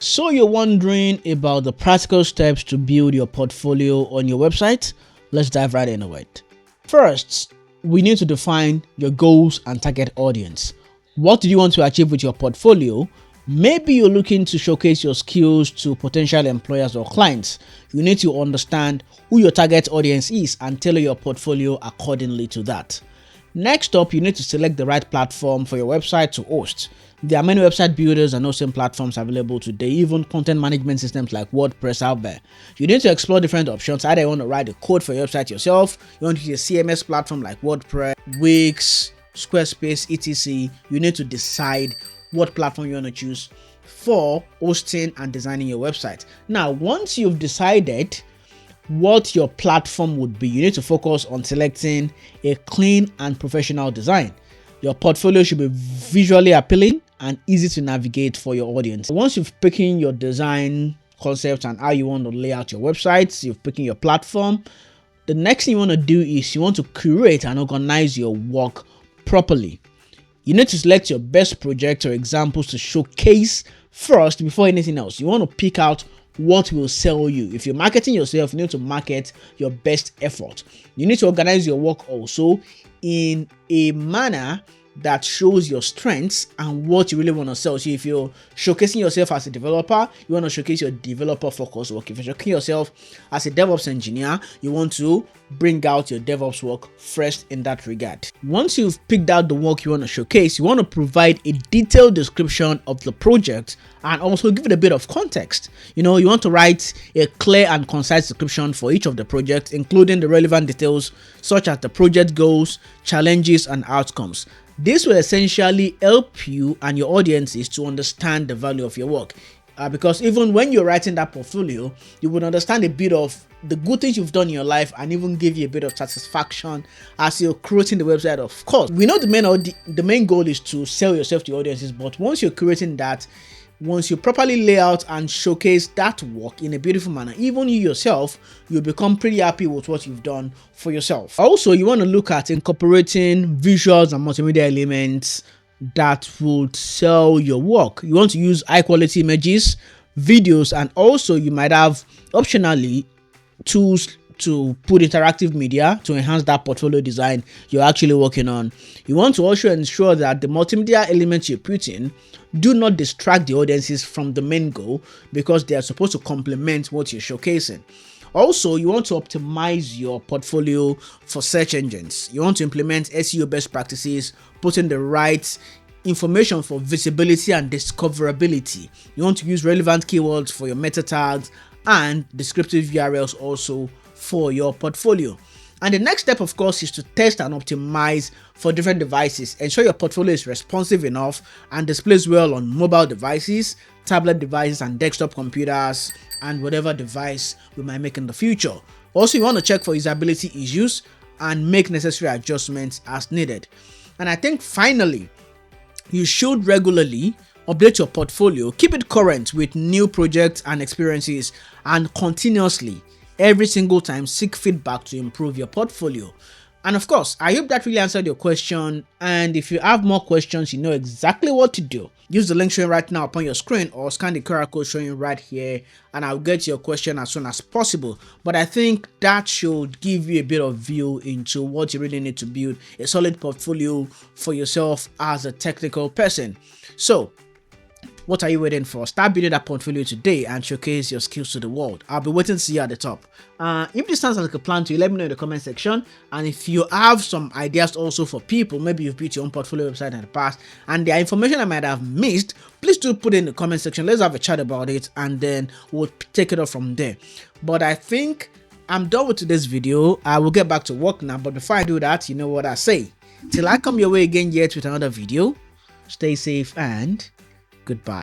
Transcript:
So you're wondering about the practical steps to build your portfolio on your website? Let's dive right into it. First, we need to define your goals and target audience. What do you want to achieve with your portfolio? Maybe you're looking to showcase your skills to potential employers or clients. You need to understand who your target audience is and tailor your portfolio accordingly to that. Next up, you need to select the right platform for your website to host. There are many website builders and hosting platforms available today, even content management systems like WordPress out there. You need to explore different options. Either you want to write the code for your website yourself, you want to use a CMS platform like WordPress, Wix, Squarespace, etc. You need to decide what platform you want to choose for hosting and designing your website. Now, once you've decided what your platform would be, you need to focus on selecting a clean and professional design. Your portfolio should be visually appealing and easy to navigate for your audience. Once you've picked your design concept and how you want to lay out your websites, you've picked your platform, the next thing you want to do is you want to curate and organize your work properly. You need to select your best projects or examples to showcase first before anything else. You want to pick out what will sell you. If you're marketing yourself, you need to market your best effort. You need to organize your work also in a manner that shows your strengths and what you really want to sell. So if you're showcasing yourself as a developer, you want to showcase your developer focused work. If you're showcasing yourself as a DevOps engineer, you want to bring out your DevOps work first in that regard. Once you've picked out the work you want to showcase, you want to provide a detailed description of the project and also give it a bit of context. You want to write a clear and concise description for each of the projects, including the relevant details such as the project goals, challenges, and outcomes. This will essentially help you and your audiences to understand the value of your work. Because even when you're writing that portfolio, you will understand a bit of the good things you've done in your life and even give you a bit of satisfaction as you're creating the website. Of course, we know the main goal is to sell yourself to your audiences, but once you're creating that, once you properly lay out and showcase that work in a beautiful manner, even you yourself, you'll become pretty happy with what you've done for yourself. Also, you want to look at incorporating visuals and multimedia elements that would sell your work. You want to use high quality images, videos, and also you might have optionally tools to put interactive media to enhance that portfolio design you're actually working on. You want to also ensure that the multimedia elements you put in do not distract the audiences from the main goal, because they are supposed to complement what you're showcasing. Also, you want to optimize your portfolio for search engines. You want to implement SEO best practices, put in the right information for visibility and discoverability. You want to use relevant keywords for your meta tags and descriptive URLs also for your portfolio. And the next step, of course, is to test and optimize for different devices. Ensure your portfolio is responsive enough and displays well on mobile devices, tablet devices, and desktop computers, and whatever device we might make in the future. Also, you want to check for usability issues and make necessary adjustments as needed. And I think finally, you should regularly update your portfolio, keep it current with new projects and experiences, and continuously, every single time, seek feedback to improve your portfolio. And of course, I hope that really answered your question. And if you have more questions, you know exactly what to do. Use the link showing right now upon your screen or scan the QR code showing right here, and I'll get your question as soon as possible. But I think that should give you a bit of view into what you really need to build a solid portfolio for yourself as a technical person. So, what are you waiting for? Start building that portfolio today and showcase your skills to the world. I'll be waiting to see you at the top. If this sounds like a plan to you, let me know in the comment section. And if you have some ideas also for people, maybe you've built your own portfolio website in the past and there are information I might have missed, please do put it in the comment section. Let's have a chat about it and then we'll take it up from there. But I think I'm done with today's video. I will get back to work now. But before I do that, you know what I say. Till I come your way again yet with another video, stay safe and goodbye.